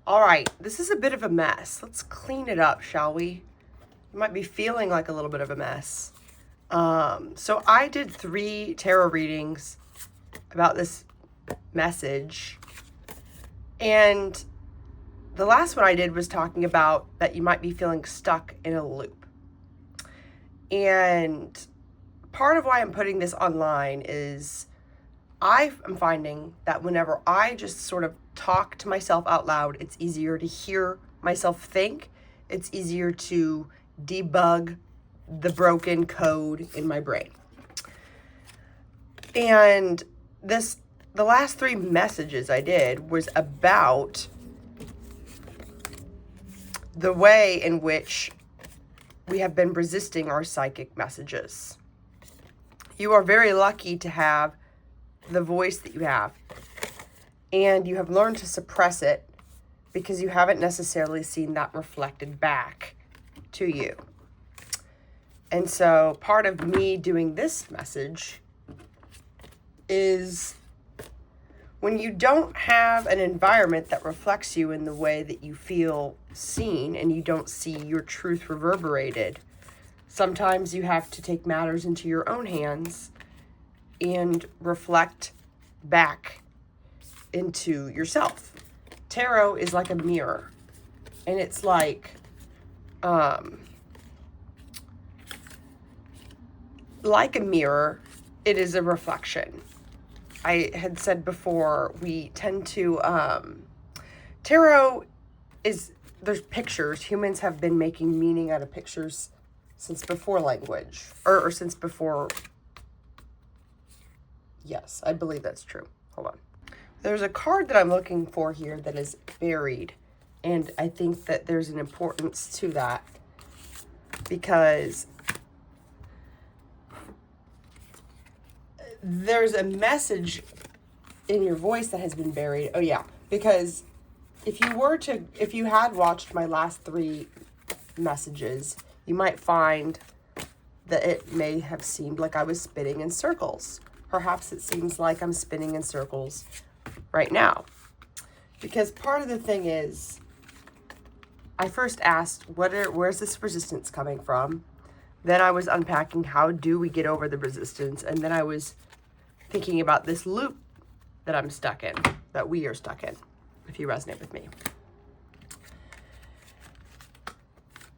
All right, this is a bit of a mess. Let's clean it up, shall we? You might be feeling like a little bit of a mess. So I did 3 tarot readings about this message. And the last one I did was talking about that you might be feeling stuck in a loop. And part of why I'm putting this online is I am finding that whenever I just sort of talk to myself out loud, it's easier to hear myself think. It's easier to debug the broken code in my brain. And the last 3 messages I did was about the way in which we have been resisting our psychic messages. You are very lucky to have the voice that you have, and you have learned to suppress it because you haven't necessarily seen that reflected back to you. And so part of me doing this message is when you don't have an environment that reflects you in the way that you feel seen and you don't see your truth reverberated, sometimes you have to take matters into your own hands and reflect back into yourself. Tarot is like a mirror, and it's like a mirror, it is a reflection. I had said before, we tend to, tarot is, there's pictures. Humans have been making meaning out of pictures since before language, or since before, yes, I believe that's true. Hold on. There's a card that I'm looking for here that is buried, and I think that there's an importance to that because there's a message in your voice that has been buried. Oh yeah, because if you had watched my last 3 messages, you might find that it may have seemed like I was spinning in circles. Perhaps it seems like I'm spinning in circles right now. Because part of the thing is, I first asked, where's this resistance coming from? Then I was unpacking, how do we get over the resistance? And then I was thinking about this loop that I'm stuck in, that we are stuck in, if you resonate with me.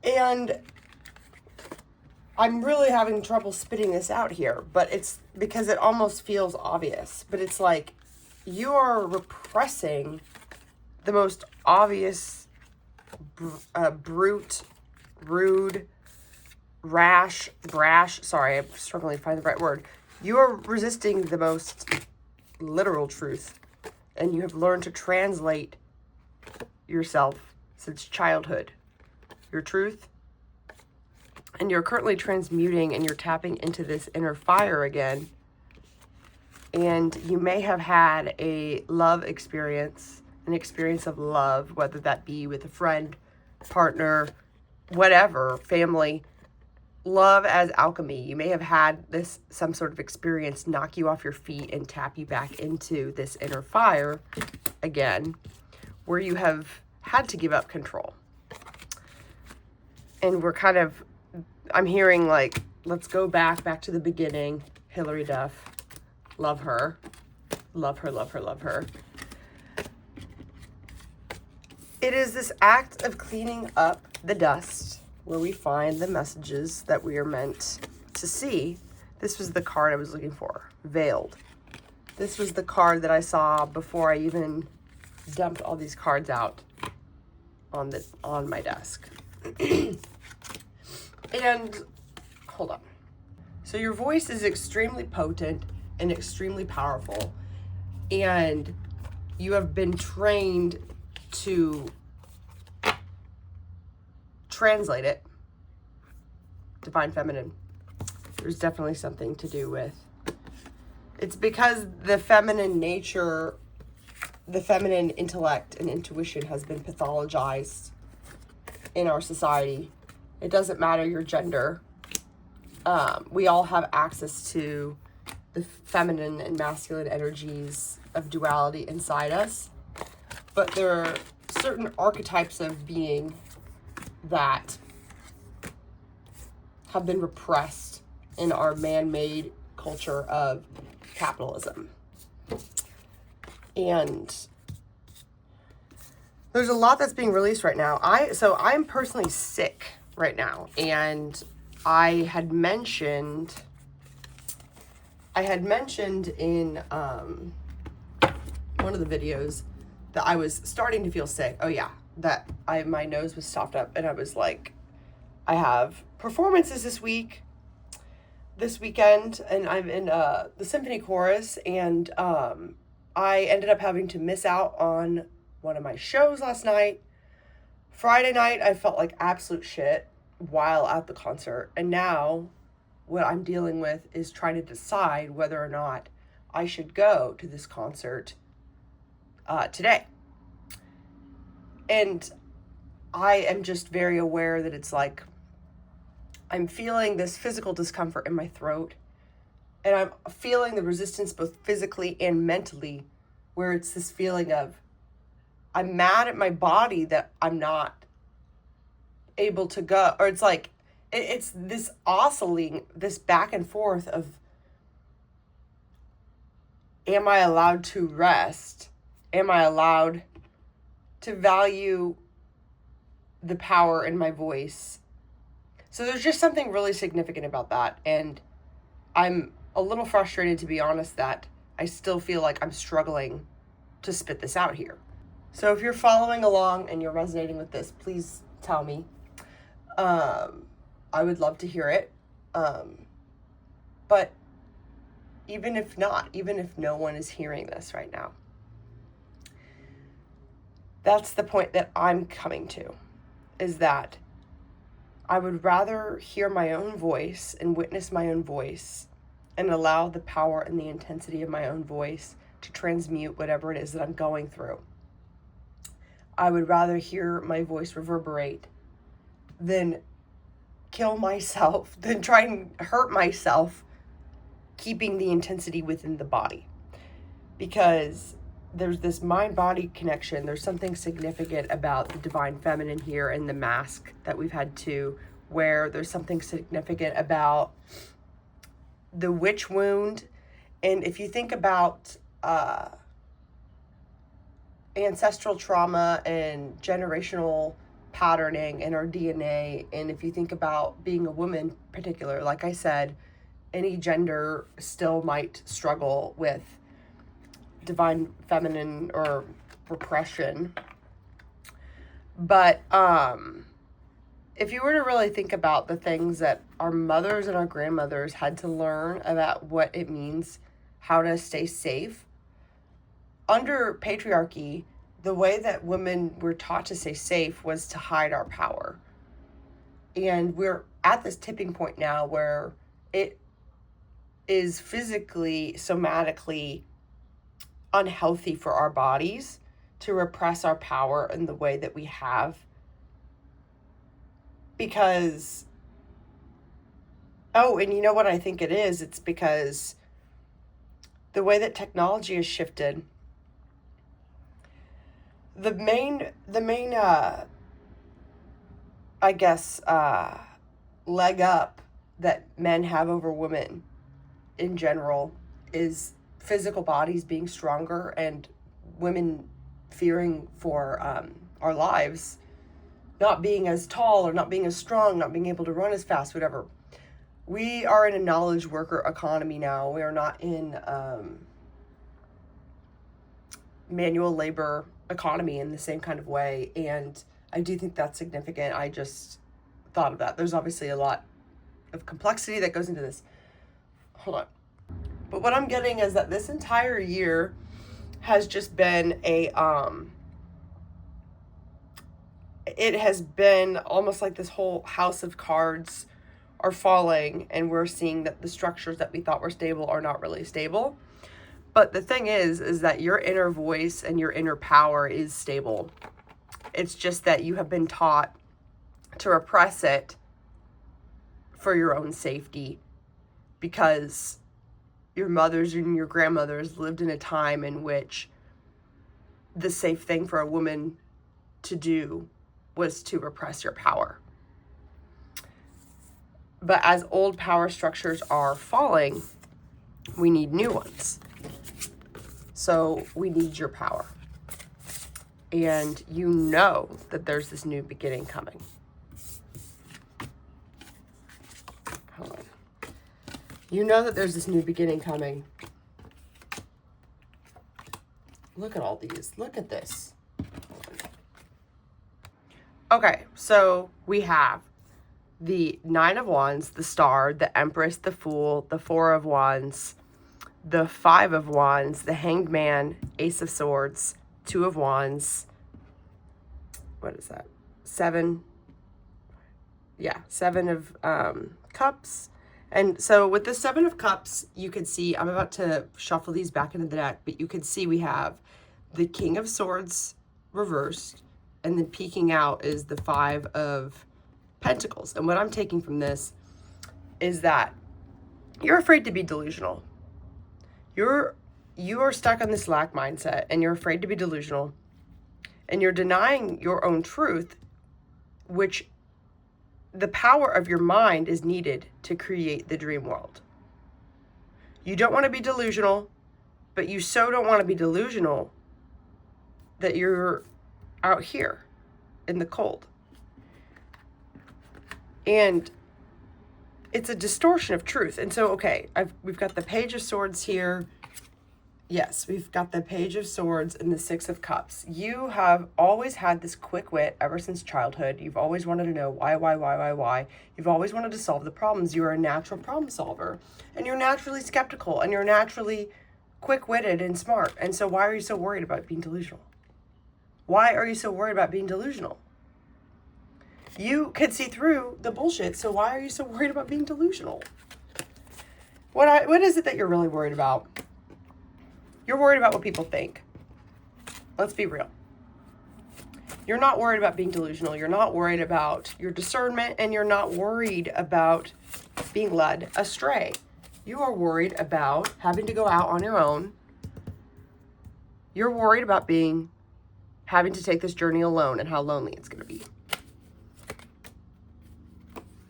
And I'm really having trouble spitting this out here, but it's because it almost feels obvious. But it's like you are repressing the most obvious, brute, rude, brash, sorry, I'm struggling to find the right word. You are resisting the most literal truth, and you have learned to translate yourself since childhood, your truth, and you're currently transmuting and you're tapping into this inner fire again. And you may have had a love experience, an experience of love, whether that be with a friend, partner, whatever, family. Love as alchemy. You may have had some sort of experience knock you off your feet and tap you back into this inner fire again, where you have had to give up control. And I'm hearing like, let's go back to the beginning. Hillary Duff, love her. Love her, love her, love her. It is this act of cleaning up the dust where we find the messages that we are meant to see. This was the card I was looking for, Veiled. This was the card that I saw before I even dumped all these cards out on my desk. And hold on. So your voice is extremely potent and extremely powerful, and you have been trained to translate it. Divine feminine. There's definitely something to do with. It's because the feminine nature, the feminine intellect and intuition has been pathologized in our society. It doesn't matter your gender. We all have access to the feminine and masculine energies of duality inside us. But certain archetypes of being that have been repressed in our man-made culture of capitalism. And there's a lot that's being released right now. I'm personally sick right now, and I had mentioned in one of the videos that I was starting to feel sick. Oh yeah, that my nose was stopped up, and I was like, I have performances this weekend, and I'm in the symphony chorus, and I ended up having to miss out on one of my shows last night. Friday night, I felt like absolute shit while at the concert, and now what I'm dealing with is trying to decide whether or not I should go to this concert today. And I am just very aware that it's like I'm feeling this physical discomfort in my throat, and I'm feeling the resistance both physically and mentally, where it's this feeling of I'm mad at my body that I'm not able to go, or it's like it's this oscillating, this back and forth of, am I allowed to rest? Am I allowed to value the power in my voice? So there's just something really significant about that. And I'm a little frustrated, to be honest, that I still feel like I'm struggling to spit this out here. So if you're following along and you're resonating with this, please tell me. I would love to hear it. But even if not, even if no one is hearing this right now, that's the point that I'm coming to, is that I would rather hear my own voice and witness my own voice and allow the power and the intensity of my own voice to transmute whatever it is that I'm going through. I would rather hear my voice reverberate than kill myself, than try and hurt myself keeping the intensity within the body. Because there's this mind-body connection. There's something significant about the divine feminine here and the mask that we've had to wear. There's something significant about the witch wound. And if you think about ancestral trauma and generational patterning in our DNA, and if you think about being a woman in particular, like I said, any gender still might struggle with divine feminine or repression. But if you were to really think about the things that our mothers and our grandmothers had to learn about what it means, how to stay safe, under patriarchy, the way that women were taught to stay safe was to hide our power. And we're at this tipping point now where it is physically, somatically unhealthy for our bodies to repress our power in the way that we have. Because, and you know what I think it is? It's because the way that technology has shifted, the main I guess, leg up that men have over women in general is physical bodies being stronger and women fearing for our lives, not being as tall or not being as strong, not being able to run as fast, whatever. We are in a knowledge worker economy now. We are not in manual labor economy in the same kind of way. And I do think that's significant. I just thought of that. There's obviously a lot of complexity that goes into this. Hold on. But what I'm getting is that this entire year has just been it has been almost like this whole house of cards are falling, and we're seeing that the structures that we thought were stable are not really stable. But the thing is that your inner voice and your inner power is stable. It's just that you have been taught to repress it for your own safety, because your mothers and your grandmothers lived in a time in which the safe thing for a woman to do was to repress your power. But as old power structures are falling, we need new ones. So we need your power. And you know that there's this new beginning coming. Hold on. You know that there's this new beginning coming. Look at all these. Look at this. Okay, so we have the Nine of Wands, the Star, the Empress, the Fool, the Four of Wands, the Five of Wands, the Hanged Man, Ace of Swords, Two of Wands. What is that? Seven. Yeah, Seven of Cups. And so with the Seven of Cups, you could see, I'm about to shuffle these back into the deck, but you could see we have the King of Swords reversed, and then peeking out is the Five of Pentacles. And what I'm taking from this is that you're afraid to be delusional. You are stuck on this lack mindset, and you're afraid to be delusional, and you're denying your own truth, which the power of your mind is needed to create the dream world. You don't want to be delusional, but you so don't want to be delusional that you're out here in the cold. And it's a distortion of truth. And so, okay, we've got the Page of Swords here. Yes, we've got the Page of Swords and the Six of Cups. You have always had this quick wit ever since childhood. You've always wanted to know why. You've always wanted to solve the problems. You are a natural problem solver. And you're naturally skeptical. And you're naturally quick-witted and smart. And so why are you so worried about being delusional? Why are you so worried about being delusional? You can see through the bullshit, so why are you so worried about being delusional? What is it that you're really worried about? You're worried about what people think. Let's be real. You're not worried about being delusional. You're not worried about your discernment, and you're not worried about being led astray. You are worried about having to go out on your own. You're worried about having to take this journey alone and how lonely it's going to be.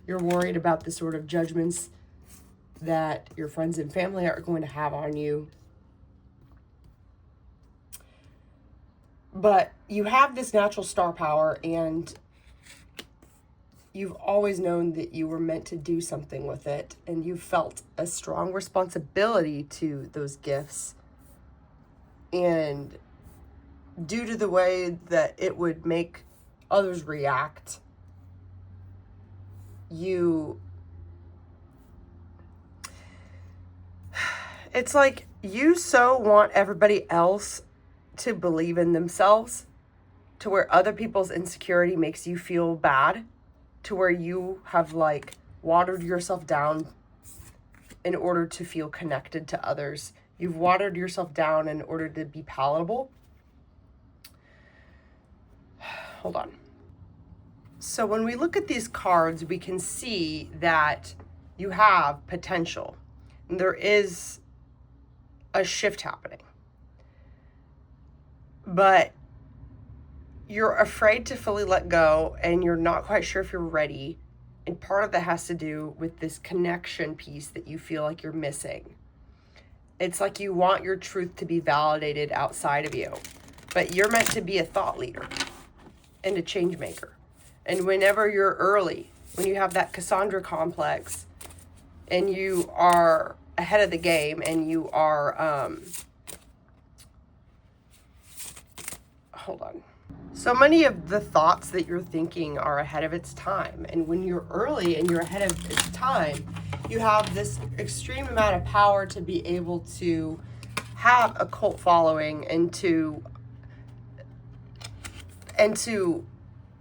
You're worried about the sort of judgments that your friends and family are going to have on you. But you have this natural star power, and you've always known that you were meant to do something with it, and you felt a strong responsibility to those gifts. And due to the way that it would make others react, it's like you so want everybody else to believe in themselves, to where other people's insecurity makes you feel bad, to where you have like watered yourself down in order to feel connected to others. You've watered yourself down in order to be palatable. Hold on. So when we look at these cards, we can see that you have potential. And there is a shift happening. But you're afraid to fully let go, and you're not quite sure if you're ready. And part of that has to do with this connection piece that you feel like you're missing. It's like you want your truth to be validated outside of you. But you're meant to be a thought leader and a change maker. And whenever you're early, when you have that Cassandra complex, and you are ahead of the game, and you are, hold on. So many of the thoughts that you're thinking are ahead of its time. And when you're early and you're ahead of its time, you have this extreme amount of power to be able to have a cult following, and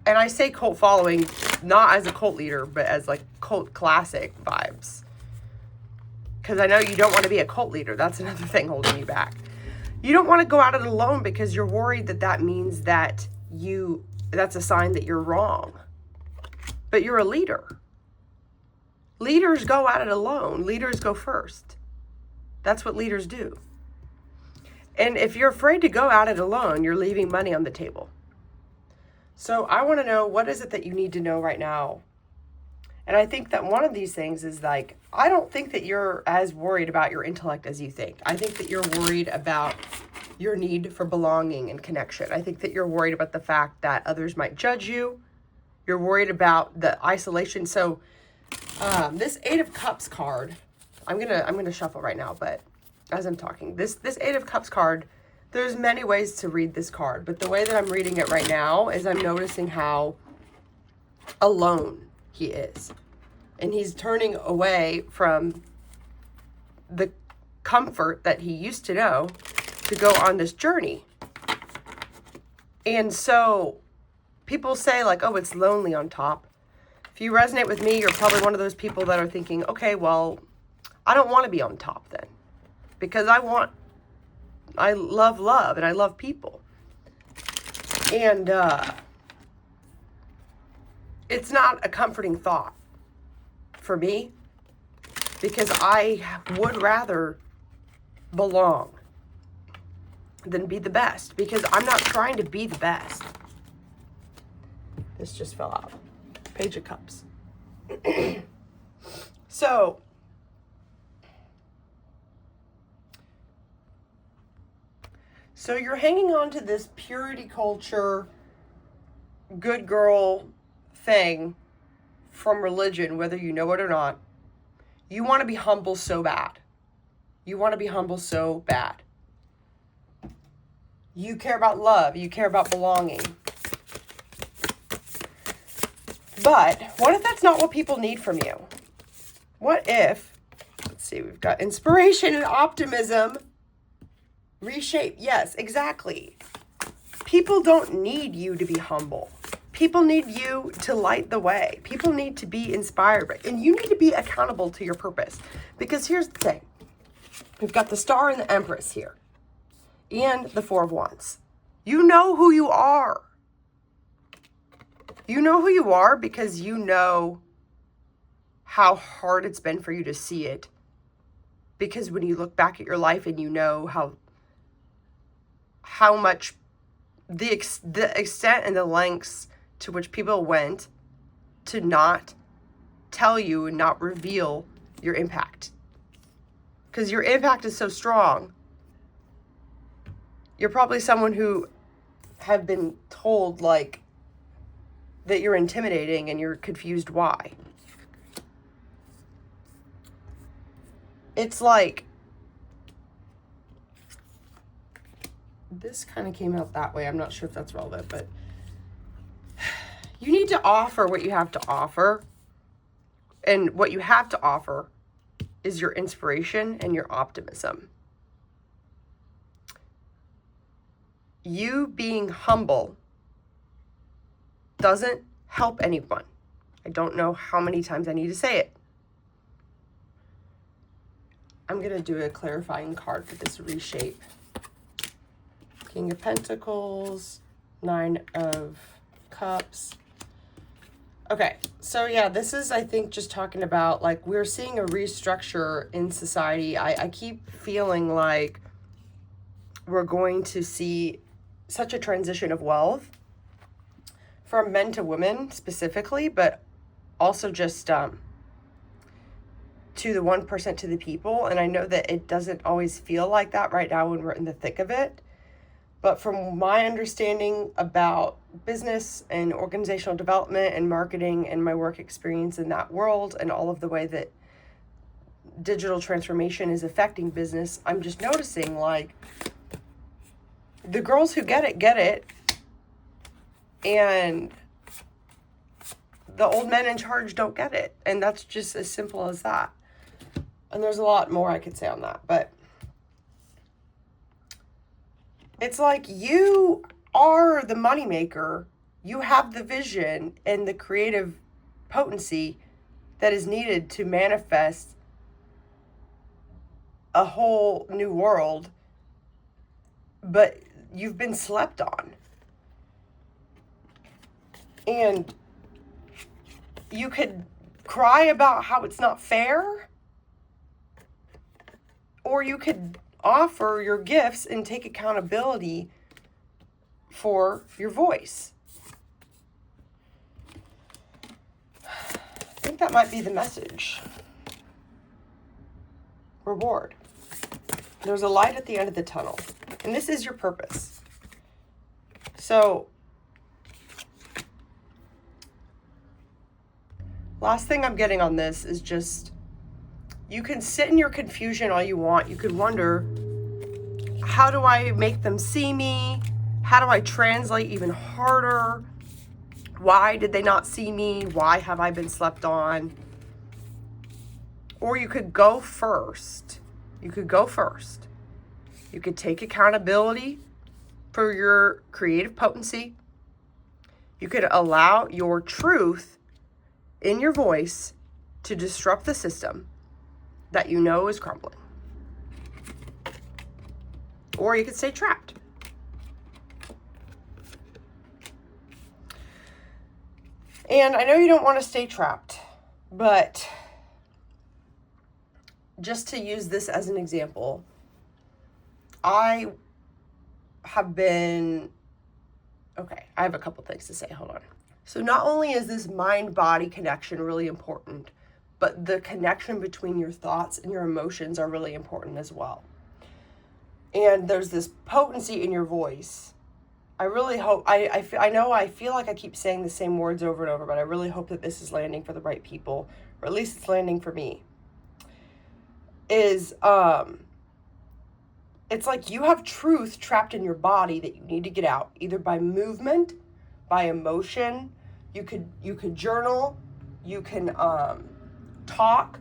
I say cult following not as a cult leader, but as like cult classic vibes. Because I know you don't want to be a cult leader. That's another thing holding you back. You don't want to go at it alone because you're worried that means that that's a sign that you're wrong. But you're a leader. Leaders go at it alone. Leaders go first. That's what leaders do. And if you're afraid to go at it alone, you're leaving money on the table. So I want to know, what is it that you need to know right now? And I think that one of these things is like, I don't think that you're as worried about your intellect as you think. I think that you're worried about your need for belonging and connection. I think that you're worried about the fact that others might judge you. You're worried about the isolation. So this Eight of Cups card, I'm gonna shuffle right now, but as I'm talking, this Eight of Cups card, there's many ways to read this card, but the way that I'm reading it right now is I'm noticing how alone he is. And he's turning away from the comfort that he used to know to go on this journey. And so people say like, oh, it's lonely on top. If you resonate with me, you're probably one of those people that are thinking, okay, well, I don't want to be on top then, because I love love and I love people. And it's not a comforting thought for me, because I would rather belong than be the best, because I'm not trying to be the best. This just fell out. Page of Cups. So you're hanging on to this purity culture, good girl thing from religion, whether you know it or not. You want to be humble so bad. You want to be humble so bad. You care about love. You care about belonging. But what if that's not what people need from you? What if, let's see, we've got inspiration and optimism. Reshape. Yes, exactly. People don't need you to be humble. People need you to light the way. People need to be inspired. And you need to be accountable to your purpose. Because here's the thing. We've got the Star and the Empress here. And the Four of Wands. You know who you are. You know who you are because you know how hard it's been for you to see it. Because when you look back at your life and you know how much the extent and the lengths to which people went to not tell you and not reveal your impact. Because your impact is so strong. You're probably someone who have been told like that you're intimidating and you're confused why. It's like, this kind of came out that way. I'm not sure if that's relevant, but you need to offer what you have to offer. And what you have to offer is your inspiration and your optimism. You being humble doesn't help anyone. I don't know how many times I need to say it. I'm going to do a clarifying card for this reshape. King of Pentacles, Nine of Cups. Okay, so yeah, this is, I think, just talking about, like, we're seeing a restructure in society. I keep feeling like we're going to see such a transition of wealth from men to women specifically, but also just to the 1% to the people. And I know that it doesn't always feel like that right now when we're in the thick of it. But from my understanding about business and organizational development and marketing and my work experience in that world and all of the way that digital transformation is affecting business, I'm just noticing like the girls who get it. And the old men in charge don't get it. And that's just as simple as that. And there's a lot more I could say on that. But it's like you are the moneymaker. You have the vision and the creative potency that is needed to manifest a whole new world. But you've been slept on. And you could cry about how it's not fair, or you could offer your gifts and take accountability for your voice. that might be the message. Reward. There's a light at the end of the tunnel, and this is your purpose. So, last thing I'm getting on this is just, you can sit in your confusion all you want. You could wonder, how do I make them see me? How do I translate even harder? Why did they not see me? Why have I been slept on? Or you could go first. You could go first. You could take accountability for your creative potency. You could allow your truth in your voice to disrupt the system that you know is crumbling. Or you could stay trapped. And I know you don't want to stay trapped, but just to use this as an example, I have a couple things to say. Hold on. So not only is this mind-body connection really important, but the connection between your thoughts and your emotions are really important as well. And there's this potency in your voice. I really hope, I feel like I keep saying the same words over and over, but I really hope that this is landing for the right people, or at least it's landing for me. It's like you have truth trapped in your body that you need to get out, either by movement, by emotion. You could journal, you can talk,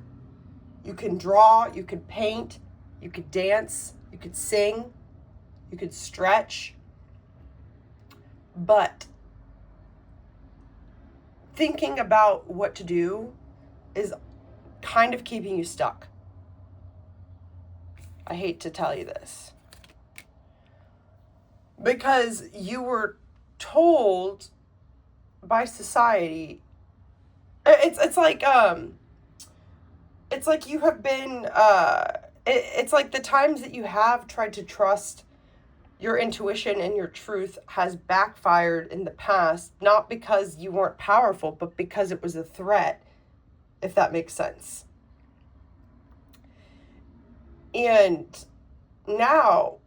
you can draw, you could paint, you could dance, you could sing, you could stretch. But thinking about what to do is kind of keeping you stuck. I hate to tell you this. Because you were told by society, it's like you have been, it's like the times that you have tried to trust your intuition and your truth has backfired in the past, not because you weren't powerful, but because it was a threat, if that makes sense. And now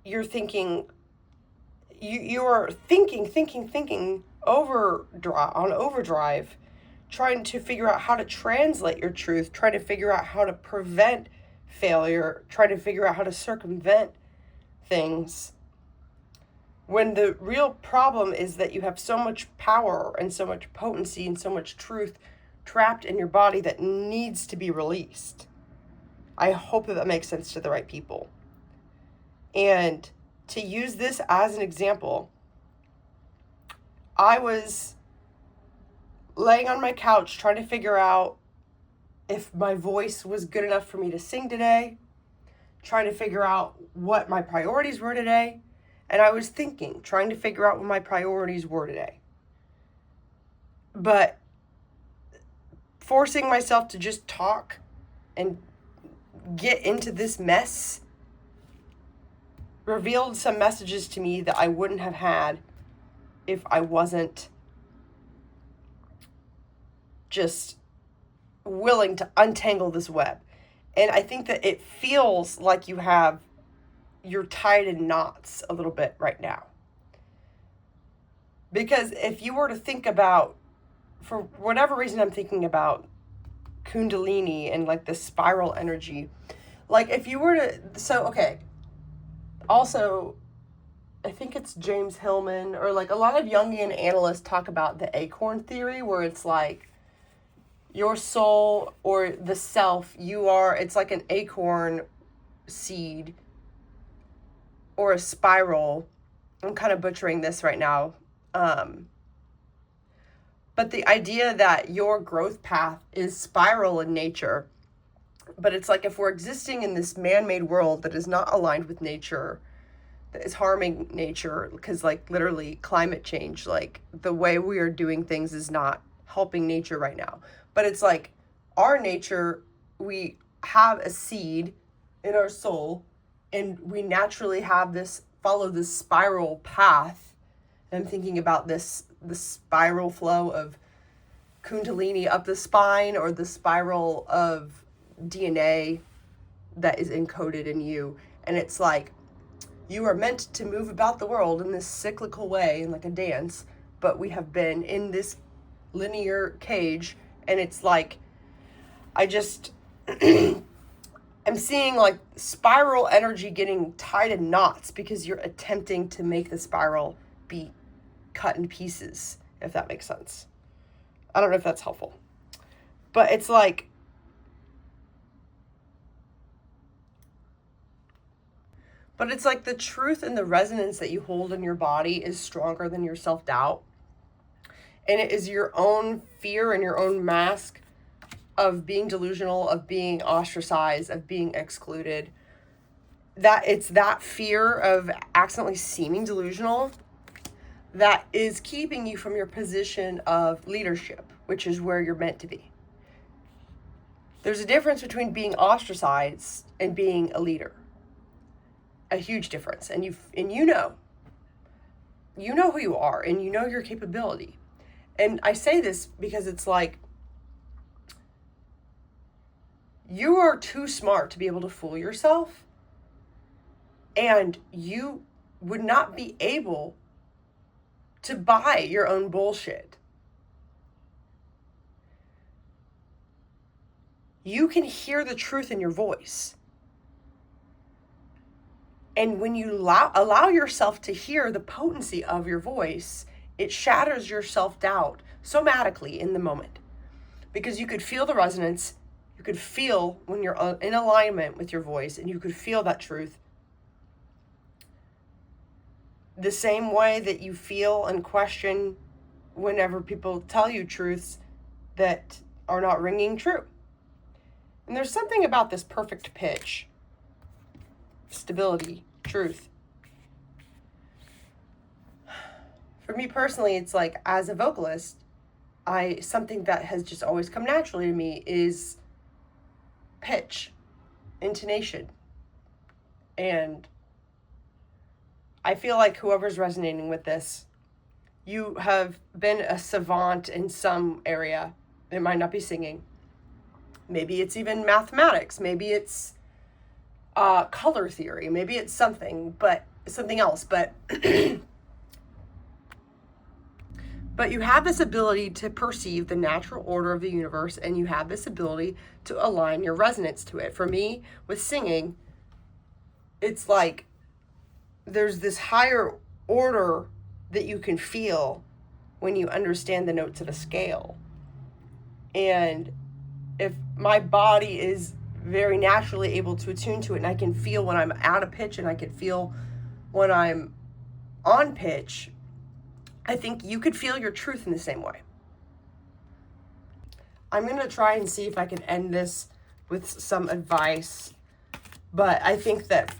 you're thinking, you're thinking overdrive, trying to figure out how to translate your truth, trying to figure out how to prevent failure, trying to figure out how to circumvent things, when the real problem is that you have so much power and so much potency and so much truth trapped in your body that needs to be released. I hope that makes sense to the right people. And to use this as an example, I was laying on my couch trying to figure out if my voice was good enough for me to sing today, trying to figure out what my priorities were today. And I was trying to figure out what my priorities were today. But forcing myself to just talk and get into this mess revealed some messages to me that I wouldn't have had if I wasn't just willing to untangle this web. And I think that it feels like you're tied in knots a little bit right now. Because if you were to think about, for whatever reason I'm thinking about Kundalini and like the spiral energy, like if you were to, also, I think it's James Hillman, or like a lot of Jungian analysts talk about the acorn theory, where it's like your soul or the self, it's like an acorn seed or a spiral. I'm kind of butchering this right now. But the idea that your growth path is spiral in nature, but it's like if we're existing in this man-made world that is not aligned with nature, that is harming nature, because like literally climate change, like the way we are doing things is not helping nature right now. But it's like our nature, we have a seed in our soul, and we naturally follow this spiral path. And I'm thinking about the spiral flow of kundalini up the spine, or the spiral of DNA that is encoded in you. And it's like, you are meant to move about the world in this cyclical way, in like a dance, but we have been in this linear cage. And it's like, I just I'm seeing like spiral energy getting tied in knots because you're attempting to make the spiral be cut in pieces, if that makes sense. I don't know if that's helpful. But it's like, the truth and the resonance that you hold in your body is stronger than your self-doubt. And it is your own fear and your own mask of being delusional, of being ostracized, of being excluded. That it's that fear of accidentally seeming delusional that is keeping you from your position of leadership, which is where you're meant to be. There's a difference between being ostracized and being a leader. A huge difference. And you know who you are, and you know your capability. And I say this because it's like, you are too smart to be able to fool yourself, and you would not be able to buy your own bullshit. You can hear the truth in your voice. And when you allow yourself to hear the potency of your voice, it shatters your self-doubt somatically in the moment. Because you could feel the resonance, you could feel when you're in alignment with your voice, and you could feel that truth. The same way that you feel and question whenever people tell you truths that are not ringing true. And there's something about this perfect pitch, stability, truth. For me personally, it's like, as a vocalist, something that has just always come naturally to me is pitch, intonation. And I feel like whoever's resonating with this, you have been a savant in some area. It might not be singing. Maybe it's even mathematics. Maybe it's color theory. Maybe it's something else. But but you have this ability to perceive the natural order of the universe, and you have this ability to align your resonance to it. For me, with singing, it's like there's this higher order that you can feel when you understand the notes of a scale. And if my body is very naturally able to attune to it, and I can feel when I'm out of pitch and I can feel when I'm on pitch, I think you could feel your truth in the same way. I'm going to try and see if I can end this with some advice, but I think that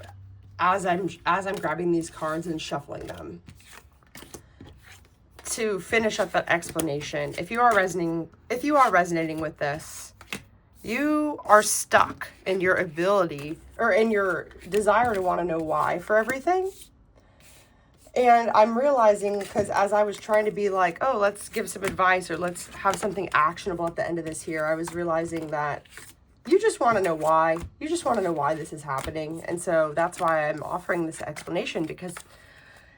as I'm grabbing these cards and shuffling them, to finish up that explanation, if you are resonating with this, you are stuck in your ability or in your desire to want to know why for everything. And I'm realizing, because as I was trying to be like, oh, let's give some advice or let's have something actionable at the end of this here, I was realizing that you just want to know why. You just want to know why this is happening. And so that's why I'm offering this explanation, because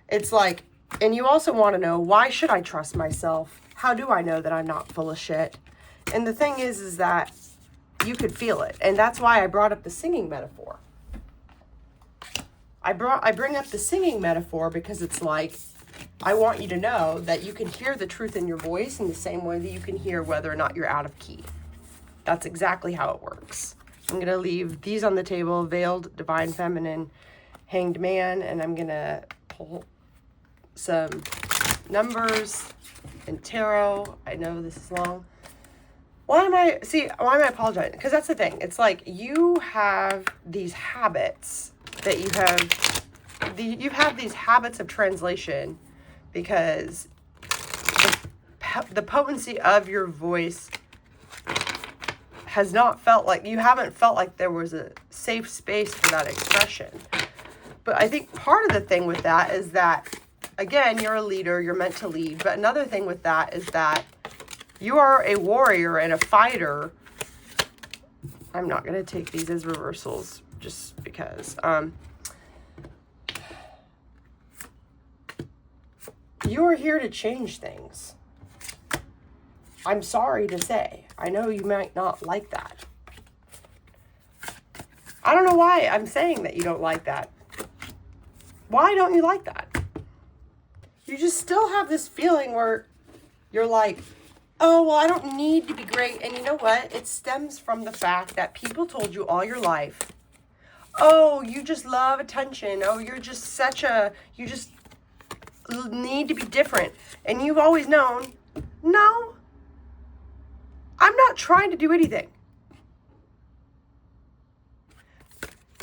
it's like, and you also want to know, why should I trust myself? How do I know that I'm not full of shit? And the thing is that you could feel it. And that's why I brought up the singing metaphor. I bring up the singing metaphor because it's like, I want you to know that you can hear the truth in your voice in the same way that you can hear whether or not you're out of key. That's exactly how it works. I'm going to leave these on the table: Veiled, Divine Feminine, Hanged Man, and I'm going to pull some numbers and tarot. I know this is long. Why am I apologizing? Because that's the thing. It's like, you have these habits that you have these habits of translation, because the potency of your voice has not felt like, you haven't felt like there was a safe space for that expression. But I think part of the thing with that is that, again, you're a leader, you're meant to lead. But another thing with that is that You are a warrior and a fighter. I'm not going to take these as reversals just because. You're here to change things. I'm sorry to say. I know you might not like that. I don't know why I'm saying that you don't like that. Why don't you like that? You just still have this feeling where you're like, oh, well, I don't need to be great. And you know what? It stems from the fact that people told you all your life, oh, you just love attention. Oh, you're just you just need to be different. And you've always known, no, I'm not trying to do anything.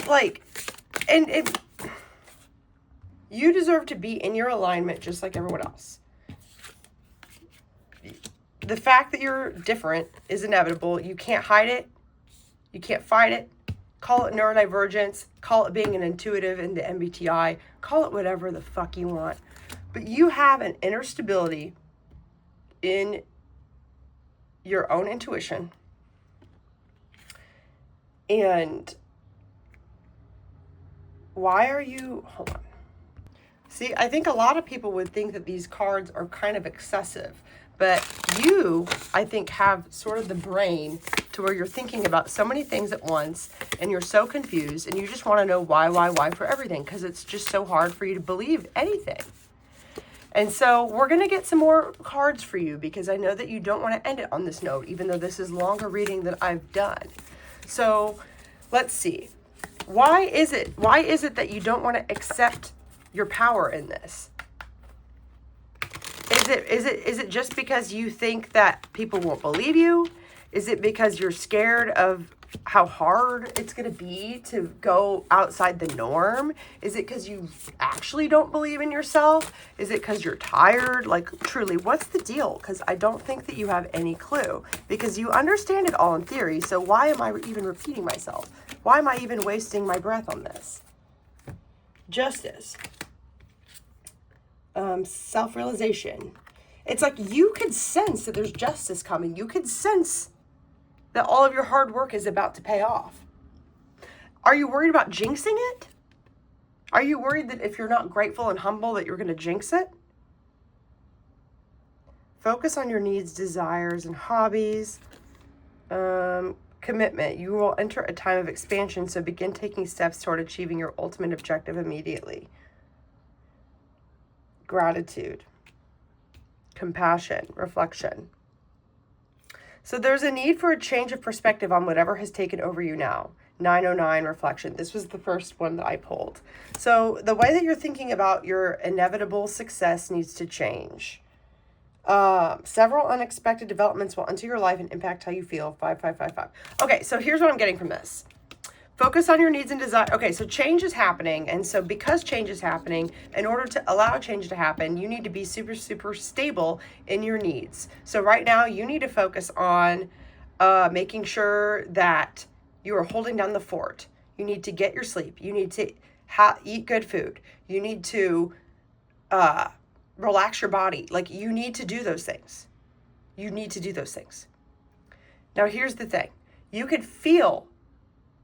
Like, and you deserve to be in your alignment just like everyone else. The fact that you're different is inevitable. You can't hide it. You can't fight it. Call it neurodivergence. Call it being an intuitive in the MBTI. Call it whatever the fuck you want. But you have an inner stability in your own intuition. And why are you... Hold on. See, I think a lot of people would think that these cards are kind of excessive. But you, I think, have sort of the brain to where you're thinking about so many things at once and you're so confused and you just want to know why for everything because it's just so hard for you to believe anything. And so we're going to get some more cards for you because I know that you don't want to end it on this note, even though this is longer reading than I've done. So let's see. Why is it that you don't want to accept your power in this? Is it just because you think that people won't believe you? Is it because you're scared of how hard it's going to be to go outside the norm? Is it because you actually don't believe in yourself? Is it because you're tired? Like, truly, what's the deal? Because I don't think that you have any clue. Because you understand it all in theory, so why am I even repeating myself? Why am I even wasting my breath on this? Justice. Self-realization. It's like you could sense that there's justice coming. You could sense that all of your hard work is about to pay off. Are you worried about jinxing it? Are you worried that if you're not grateful and humble that you're going to jinx it? Focus on your needs, desires, and hobbies. Commitment. You will enter a time of expansion, so begin taking steps toward achieving your ultimate objective immediately. Gratitude. Compassion. Reflection. So there's a need for a change of perspective on whatever has taken over you now. 909 reflection. This was the first one that I pulled. So the way that you're thinking about your inevitable success needs to change. Several unexpected developments will enter your life and impact how you feel. 5555. Okay, so here's what I'm getting from this. Focus on your needs and desire. Okay, so change is happening. And so because change is happening, in order to allow change to happen, you need to be super, super stable in your needs. So right now you need to focus on making sure that you are holding down the fort. You need to get your sleep. You need to eat good food. You need to relax your body. Like, you need to do those things. You need to do those things. Now, here's the thing. You could feel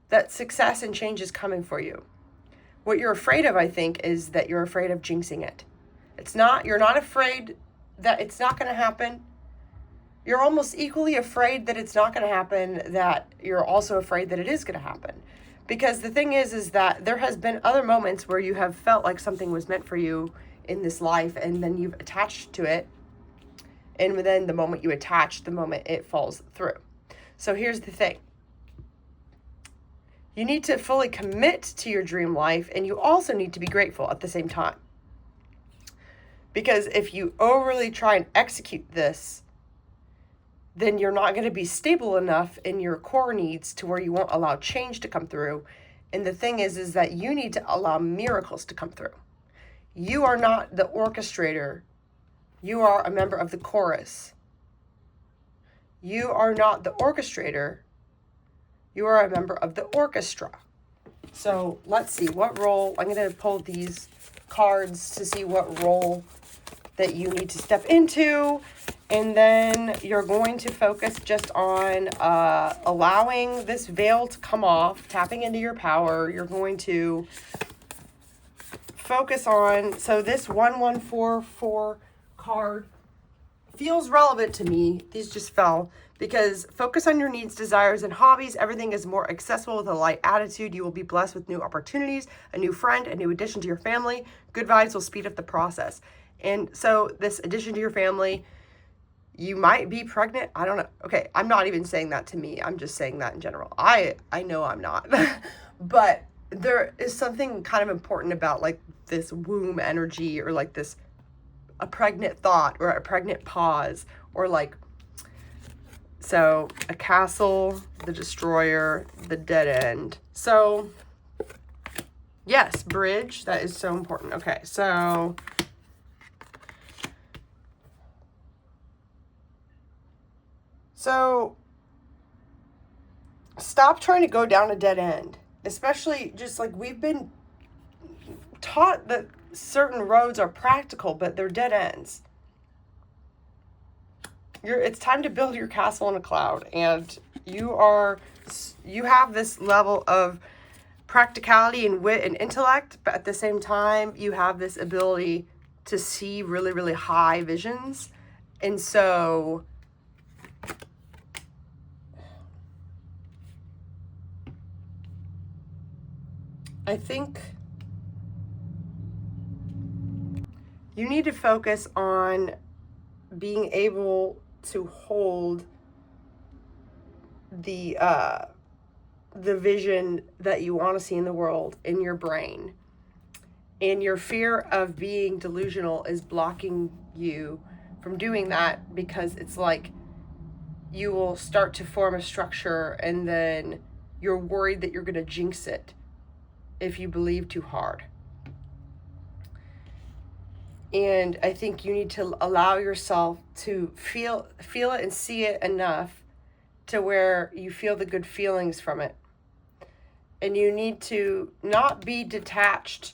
that success and change is coming for you. What you're afraid of, I think, is that you're afraid of jinxing it. You're not afraid that it's not going to happen. You're almost equally afraid that it's not going to happen, that you're also afraid that it is going to happen. Because the thing is that there has been other moments where you have felt like something was meant for you in this life, and then you've attached to it. And then the moment you attach, the moment it falls through. So here's the thing. You need to fully commit to your dream life, and you also need to be grateful at the same time. Because if you overly try and execute this, then you're not going to be stable enough in your core needs to where you won't allow change to come through. And the thing is that you need to allow miracles to come through. You are not the orchestrator. You are a member of the chorus. You are not the orchestrator. You are a member of the orchestra. So let's see what role. I'm going to pull these cards to see what role that you need to step into. And then you're going to focus just on allowing this veil to come off, tapping into your power. You're going to focus on, so this 1144 card feels relevant to me. These just fell because focus on your needs, desires, and hobbies. Everything is more accessible with a light attitude. You will be blessed with new opportunities, a new friend, a new addition to your family. Good vibes will speed up the process. And so this addition to your family, you might be pregnant. I don't know. Okay, I'm not even saying that to me. I'm just saying that in general. I know I'm not. But there is something kind of important about like this womb energy, or like this a pregnant thought, or a pregnant pause, or like, so a castle, the destroyer, the dead end. So yes, bridge, that is so important. Okay, so stop trying to go down a dead end, especially just like we've been taught that certain roads are practical, but they're dead ends. It's time to build your castle in a cloud, and you have this level of practicality and wit and intellect, but at the same time, you have this ability to see really, really high visions. And so I think you need to focus on being able to hold the vision that you want to see in the world in your brain. And your fear of being delusional is blocking you from doing that, because it's like you will start to form a structure and then you're worried that you're going to jinx it if you believe too hard. And I think you need to allow yourself to feel it and see it enough to where you feel the good feelings from it. And you need to not be detached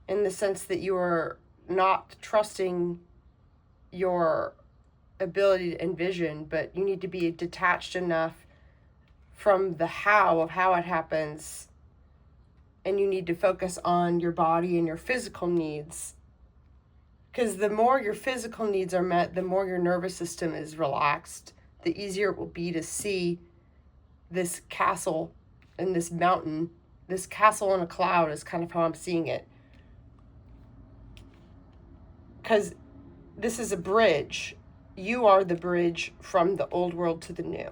in the sense that you are not trusting your ability to envision, but you need to be detached enough from the how of how it happens. And you need to focus on your body and your physical needs. Because the more your physical needs are met, the more your nervous system is relaxed, the easier it will be to see this castle and this mountain. This castle in a cloud is kind of how I'm seeing it. Because this is a bridge. You are the bridge from the old world to the new.